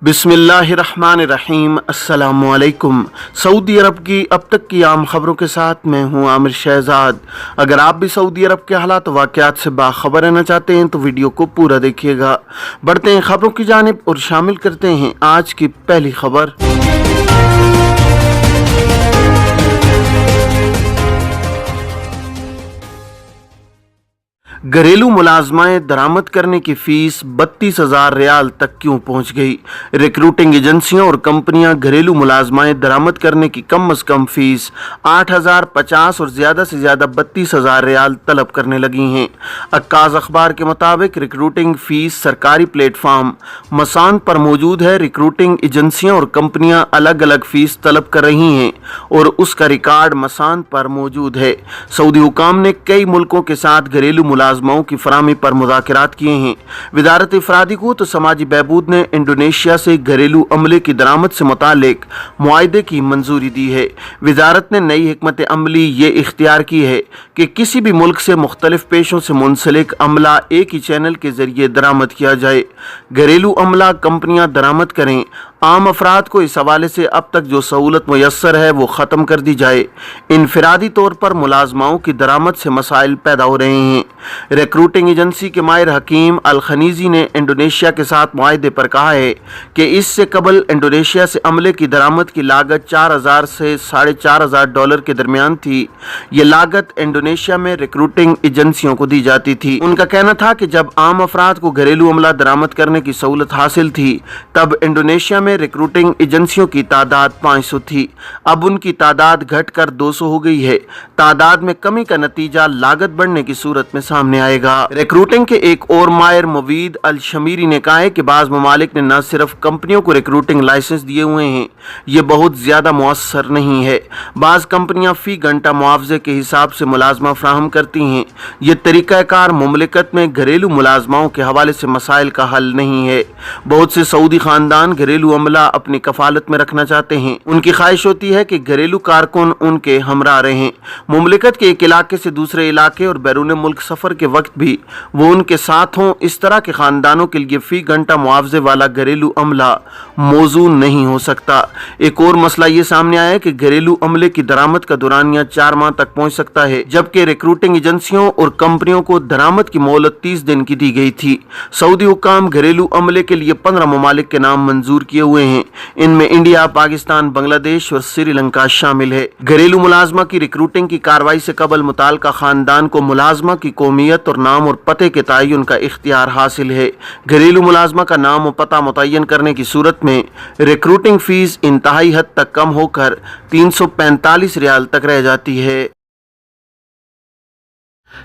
बिस्मिल्लाहिर्रहमानिर्रहीम। अस्सलामुअलैकुम। सऊदी अरब की अब तक की आम खबरों के साथ मैं हूं आमिर शहजाद। अगर आप भी सऊदी अरब के हालात वाक़यात से बाखबर रहना चाहते हैं तो वीडियो को पूरा देखिएगा। बढ़ते हैं खबरों की जानिब और शामिल करते हैं आज की पहली खबर। घरेलू मुलाजमाएं दरामद करने की फीस 32,000 रियाल तक क्यों पहुंच गई? रिक्रूटिंग एजेंसियां और कंपनियां घरेलू मुलाजमाएं दरामद करने की कम से कम फीस 8,050 और ज़्यादा से ज़्यादा 32,000 रियाल तलब करने लगी हैं। अक्काज़ अखबार के मुताबिक रिक्रूटिंग फीस सरकारी प्लेटफार्म मसान पर मौजूद है। रिक्रूटिंग एजेंसियां और कंपनियां अलग अलग फीस तलब कर रही हैं और उसका रिकॉर्ड मसान पर मौजूद है। सऊदी हुकाम ने कई मुल्कों के साथ घरेलू मुलाजमाओं की फराहमी पर मुज़ाकरात किए हैं। वज़ारत इफ़रादी को तो समाजी बहबूद ने इंडोनेशिया से घरेलू अमले की दरामद से मुतालिक मुआहदे की मंजूरी दी है। वज़ारत ने नई हिकमत अमली ये इख्तियार की है कि किसी भी मुल्क से मुख्तलिफ पेशों से मुंसलिक अमला एक ही चैनल के ज़रिए दरामद किया जाए। घरेलू अमला कंपनियां दरामद करें। आम अफराद को इस हवाले से अब तक जो सहूलत मुयस्सर है वो ख़त्म कर दी जाए। इनफरादी तौर पर मुलाजमाओं की दरामद से मसाइल पैदा हो रहे हैं। रिक्रूटिंग एजेंसी के माहिर हकीम अल खनीजी ने इंडोनेशिया के साथ मुआहदे पर कहा है कि इससे कबल इंडोनेशिया से अमले की दरामद की लागत 4,000 से $4,500 के दरमियान थी। ये लागत इंडोनेशिया में रिक्रूटिंग एजेंसियों को दी जाती थी। उनका कहना था कि जब आम अफराद को घरेलू अमला दरामद करने की सहूलत हासिल थी तब इंडोनेशिया में रिक्रूटिंग एजेंसियों की तादाद 500 थी। अब उनकी तादाद घटकर 200 हो गई है। तादाद में कमी का नतीजा लागत बढ़ने की सूरत में सामने आएगा। रिक्रूटिंग के एक और माहिर मुवीद अल शमीरी ने कहा है कि बाज़ ममालिक ने न सिर्फ कंपनियों को रिक्रूटिंग लाइसेंस दिए हुए हैं, ये बहुत ज़्यादा मुअस्सर नहीं है। बाज़ कंपनियां फ़ी घंटा मुआवजे के हिसाब से मुलाजमा फ्राहम करती हैं। ये तरीक़ाकार मुमलिकत में घरेलू मुलाजमाओं के हवाले से मसाइल का हल नहीं है। बहुत से सऊदी ख़ानदान घरेलू अमला अपनी कफालत में रखना चाहते हैं। उनकी ख्वाहिश होती है कि घरेलू कारकुन उनके हमरा रहें। मुमलिकत के एक इलाके से दूसरे इलाके और बैरून मुल्क सफ़र के वक्त भी वो उनके साथ हों। इस तरह के ख़ानदानों के लिए फ़ी घंटा मुआवजे वाला घरेलू अमला मौजू नहीं हो सकता। एक और मसला ये सामने आया है कि घरेलू अमले की दरामद का दुरानिया 4 माह तक पहुँच सकता है, जबकि रिक्रूटिंग एजेंसियों और कंपनियों को दरामद की मोहलत 30 दिन की दी गई थी। सऊदी हुकाम घरेलू अमले के लिए 15 ममालिक के नाम मंजूर किए हुए हैं। इनमें इंडिया, पाकिस्तान, बांग्लादेश और श्रीलंका शामिल है। घरेलू मुलाजमा की रिक्रूटिंग की कार्रवाई से कबल मुताल्लिका खानदान को मुलाजमा की कौमियत और नाम और पते के तयन का इख्तियार हासिल है। घरेलू मुलाजमा का नाम और पता मुतय्यन करने की सूरत में रिक्रूटिंग फीस इंतहाई हद तक कम होकर 345 रियाल तक रह जाती है।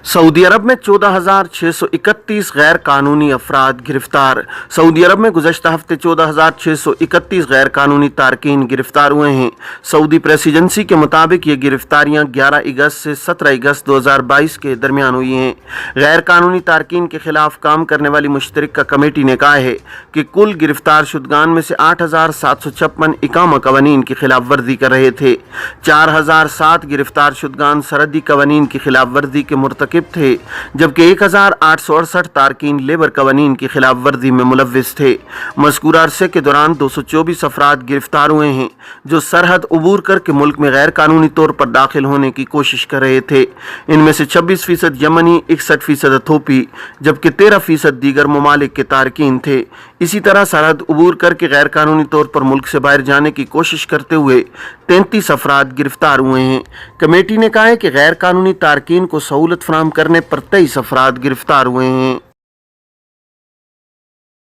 सऊदी अरब में 14,631 गैर कानूनी अफराद गिरफ्तार। सऊदी अरब में गुज़श्ता हफ्ते 14,631 गैर कानूनी तारकीन गिरफ्तार हुए हैं। सऊदी प्रेस एजेंसी के मुताबिक ये गिरफ्तारियां 11 अगस्त से 17 अगस्त 2022 के दरमियान हुई हैं। गैर कानूनी तारकीन के खिलाफ काम करने वाली मुश्तरका कमेटी ने कहा है कि कुल गिरफ्तार शुदगान में से 8,756 इकामा कवानीन की खिलाफ वर्जी कर रहे थे। 4,007 गिरफ्तार शुदगान सरहदी कवानीन की खिलाफ वर्जी के मुर्तकिब थे, जबकि 1,868 तारकीन लेबर कवानीन की खिलाफ वर्जी में मुलव्विस थे। मज़कूर अरसे के दौरान 224 अफराद गिरफ्तार हुए हैं जो सरहद अबूर करके मुल्क में गैर कानूनी तौर पर दाखिल होने की कोशिश कर रहे थे। इनमें से 26% यमनी, 61% इथोपी, जबकि 13% दीगर ममालिक के तारकीन थे। इसी तरह सरहद अबूर करके गैर कानूनी तौर पर मुल्क से बाहर जाने की कोशिश करते हुए 33 अफराद गिरफ्तार हुए हैं। कमेटी ने कहा है कि गैर कानूनी तारकीन को सहूलत फराहम करने पर 23 अफराद गिरफ्तार हुए हैं।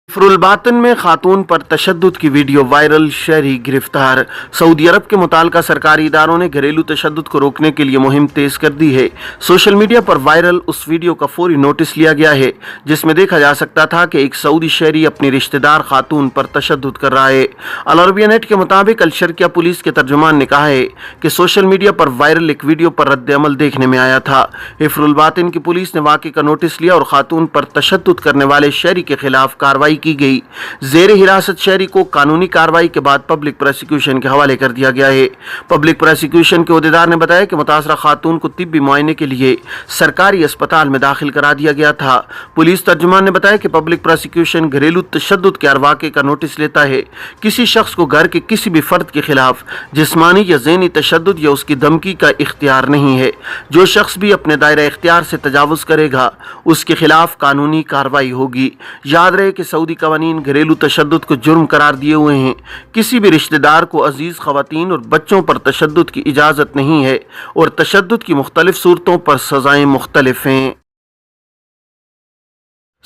फिरुलबातन में खातून पर तशद्दुद की वीडियो वायरल, शहरी गिरफ्तार। सऊदी अरब के मुताल्लिका सरकारी इदारों ने घरेलू तशद्दुद को रोकने के लिए मुहिम तेज कर दी है। सोशल मीडिया पर वायरल उस वीडियो का फौरी नोटिस लिया गया है जिसमें देखा जा सकता था कि एक सऊदी शहरी अपनी रिश्तेदार खातून पर तशद्दुद कर रहा है। अल अरबिया नेट के मुताबिक अल-शर्किया पुलिस के तर्जुमान ने कहा है कि सोशल मीडिया पर वायरल एक वीडियो पर रद्द-ए-अमल देखने में आया था। फिरुलबातन की पुलिस ने वाक़े का नोटिस लिया और खातून पर तशद्दुद करने वाले शहरी के खिलाफ कार्रवाई की गई। जेर हिरासत शहरी को कानूनी कार्रवाई के बाद पब्लिक प्रोसिक्यूशन के हवाले कर दिया गया है। पब्लिक प्रोसिक्यूशन के अहदेदार ने बताया कि मुतासरा खातून को तिब्बी मुआयने के लिए सरकारी अस्पताल में दाखिल करा दिया गया था। पुलिस तर्जुमान ने बताया कि पब्लिक प्रोसिक्यूशन घरेलू तशद्दुद के हर वाक़े का नोटिस लेता है। किसी शख्स को घर के किसी भी फर्द के खिलाफ जिस्मानी या ज़हनी तशद्दुद या उसकी धमकी का इख्तियार नहीं है। जो शख्स भी अपने दायरा इख्तियार से तजावुज़ करेगा उसके खिलाफ कानूनी कार्रवाई होगी। याद रहे कि सऊदी कवानीन घरेलू तशद्दुद को जुर्म करार दिए हुए हैं। किसी भी रिश्तेदार को अजीज़ ख़वातीन और बच्चों पर तशद्दुद की इजाज़त नहीं है और तशद्दुद की मुख्तलिफ सूरतों पर सज़ाएँ मुख्तलिफ हैं।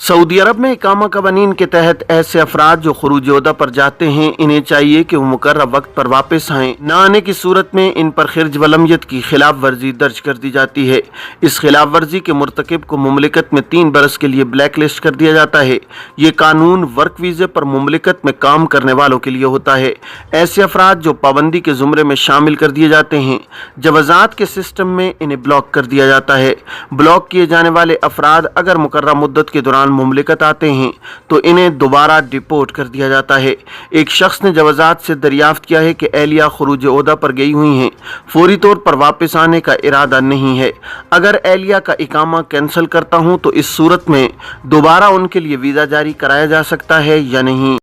सऊदी अरब में इकामा कवानीन के तहत ऐसे अफराद जो खुरूज ओहदा पर जाते हैं इन्हें चाहिए कि वो मुकर्रर वक्त पर वापस आएँ। न आने की सूरत में इन पर खिर्ज वलमियत की खिलाफ वर्जी दर्ज कर दी जाती है। इस खिलाफ वर्जी के मुर्तकिब को मुमलिकत में 3 बरस के लिए ब्लैक लिस्ट कर दिया जाता है। ये कानून वर्क वीज़े पर मुमलिकत में काम करने वालों के लिए होता है। ऐसे अफराद जो पाबंदी के ज़ुमरे में शामिल कर दिए जाते हैं, जवाज़ात के सिस्टम में इन्हें ब्लॉक कर दिया जाता है। ब्लॉक किए जाने वाले अफराद अगर मुकर्रर मुद्दत के दौरान मुमलिकत आते हैं तो इन्हें दोबारा डिपोर्ट कर दिया जाता है। एक शख्स ने जवाज़ात से दरियाफ्त किया है कि एहलिया खुरूज ओहदा पर गई हुई हैं, फौरी तौर पर वापस आने का इरादा नहीं है। अगर एहलिया का इकामा कैंसिल करता हूं तो इस सूरत में दोबारा उनके लिए वीज़ा जारी कराया जा सकता है या नहीं।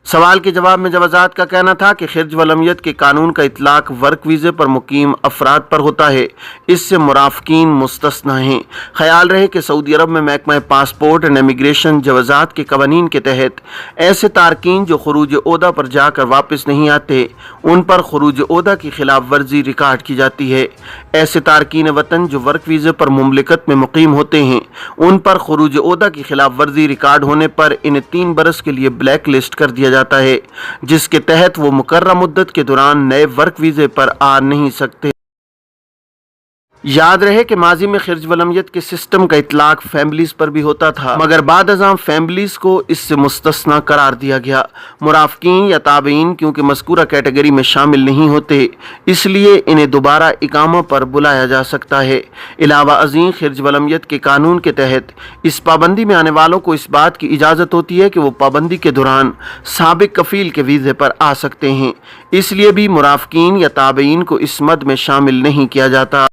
सवाल के जवाब में जवाज़ात का कहना था कि खिर्ज वलमियत के कानून का इतलाक वर्क वीज़े पर मुकीम अफराद पर होता है, इससे मुराफ़कीन मुस्तस्ना हैं। ख्याल रहे कि सऊदी अरब में महकमा पासपोर्ट एंड इमिग्रेशन जवाज़ात के कवानीन के तहत ऐसे तारकीन जो खुरूज ओहदा पर जाकर वापस नहीं आते उन पर खुरूज ओहदा की खिलाफ वर्जी रिकॉर्ड की जाती है। ऐसे तारकीन वतन जो वर्क वीज़े पर मुमलिकत में मुकीम होते हैं उन पर खुरूज ओहदा की खिलाफ वर्जी रिकॉर्ड होने पर इन्हें 3 बरस के लिए ब्लैक लिस्ट कर दिया जाता है, जिसके तहत वो मुकर्रर मुद्दत के दौरान नए वर्क वीज़े पर आ नहीं सकते। याद रहे कि माजी में खिर्ज वलमियत के सिस्टम का इतलाक फैमिलीज पर भी होता था, मगर बाद अज़ां फैमिलीज को इससे मुस्तस्ना करार दिया गया। मुराफ़कीन या ताबईन क्योंकि मज़कूरा कैटेगरी में शामिल नहीं होते इसलिए इन्हें दोबारा इकामा पर बुलाया जा सकता है। अलावा अज़ीं खिर्ज वलमियत के कानून के तहत इस पाबंदी में आने वालों को इस बात की इजाज़त होती है कि वो पाबंदी के दौरान साबिक कफ़ील के वीज़े पर आ सकते हैं, इसलिए भी मुराफ़कीन या ताबईन को इस मद में शामिल नहीं किया जाता।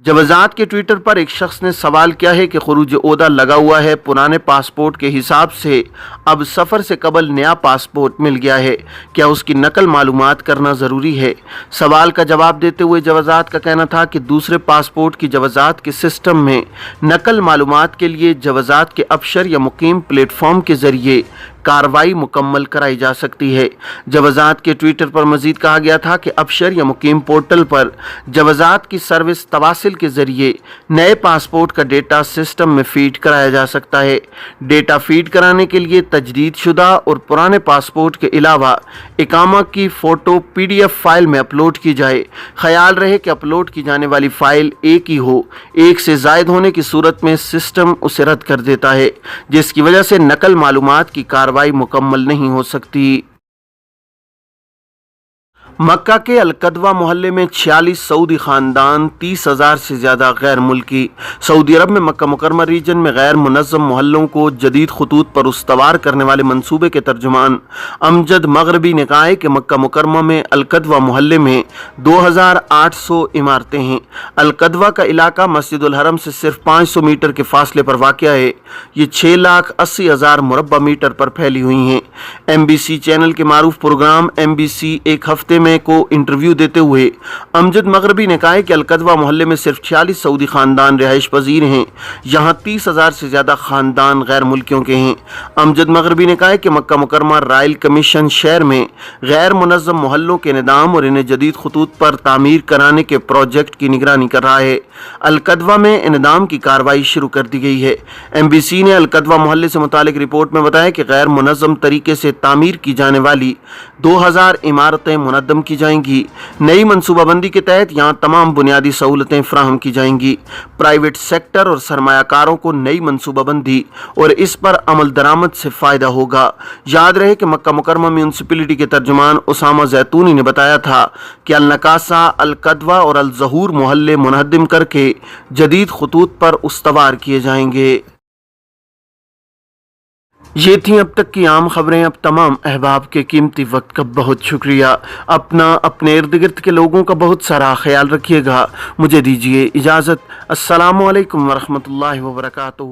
जवाज़ात के ट्विटर पर एक शख्स ने सवाल किया है कि खुरूज ओहदा लगा हुआ है, पुराने पासपोर्ट के हिसाब से अब सफ़र से कबल नया पासपोर्ट मिल गया है, क्या उसकी नकल मालूमात करना ज़रूरी है? सवाल का जवाब देते हुए जवाज़ात का कहना था कि दूसरे पासपोर्ट की जवाज़ात के सिस्टम में नकल मालूमात के लिए जवाज़ात के अफसर या मुकीम प्लेटफॉर्म के ज़रिए कार्रवाई मुकम्मल कराई जा सकती है। जवाज़ात के ट्विटर पर मजीद कहा गया था कि अफसर या मुकीम पोर्टल पर जवाज़ात की सर्विस तवासिल के ज़रिए नए पासपोर्ट का डेटा सिस्टम में फीड कराया जा सकता है। डेटा फीड कराने के लिए तजदीद शुदा और पुराने पासपोर्ट के अलावा इकामा की फ़ोटो PDF फाइल में अपलोड की जाए। ख्याल रहे कि अपलोड की जाने वाली फ़ाइल एक ही हो, एक से ज़ायद होने की सूरत में सिस्टम उसे रद्द कर देता है, जिसकी वजह से नकल मालूमात की कार्रवाई मुकम्मल नहीं हो सकती। मक्का के अलकदवा मोहल्ले में 46 सऊदी ख़ानदान, 30,000 से ज़्यादा गैर मुल्की। सऊदी अरब में मक्का मुकरमा रीजन में गैर मुनज़्ज़म मोहल्लों को जदीद खतूत पर उस्तवार करने वाले मंसूबे के तर्जुमान अमजद मगरबी ने कहा है कि मक्का मुकरमा में अलकदवा मोहल्ले में 2800 इमारतें हैं। अलकदवा का इलाका मस्जिदुल हरम से सिर्फ 500 मीटर के फासले पर वाक़या है। ये 6,80,000 मुरब्बा मीटर पर फैली हुई हैं। MBC चैनल के मारूफ प्रोग्राम MBC एक हफ्ते में को इंटरव्यू देते हुए अमजद मगरबी ने कहा है कि अलकदवा मोहल्ले में सिर्फ 46 सऊदी खानदान रिहाइश पजीर हैं। यहाँ 30,000 से ज़्यादा खानदान गैर मुल्कियों के हैं। अमजद मगरबी ने कहा है कि मक्का मुकरमा रॉयल कमीशन शहर में गैर मुनज़्ज़म मोहल्लों के निज़ाम और इन्हें जदीद खतूत पर तामीर कराने के प्रोजेक्ट की निगरानी कर रहा है। अलकदवा में इनदाम की कार्रवाई शुरू कर दी गई है। MBC ने अलकदवा मोहल्ले से मुतालिक रिपोर्ट में बताया कि गैर मुनज़्ज़म तरीके से तामीर की जाने वाली 2000 इमारतें मुनद्दम की जाएंगी। नई मनसूबाबंदी के तहत यहाँ तमाम बुनियादी सहूलतें फराहम की जाएंगी। प्राइवेट सेक्टर और सरमायाकारों को नई मनसूबाबंदी और इस पर अमल दरामद से फ़ायदा होगा। याद रहे कि मक्का मुकरमा म्यूनसिपलिटी के तर्जुमान उसामा जैतूनी ने बताया था कि अल-नकासा, अलकदवा और अल-ज़हूर मोहल्ले मुनहद्दिम करके जदीद खतूत पर उस्तवार किए जाएंगे। یہ تھیں اب تک کی عام خبریں۔ اب تمام احباب کے قیمتی وقت کا بہت شکریہ۔ اپنے ارد گرد کے لوگوں کا بہت سارا خیال رکھیے گا۔ مجھے دیجیے اجازت۔ السلام علیکم ورحمۃ اللہ وبرکاتہ۔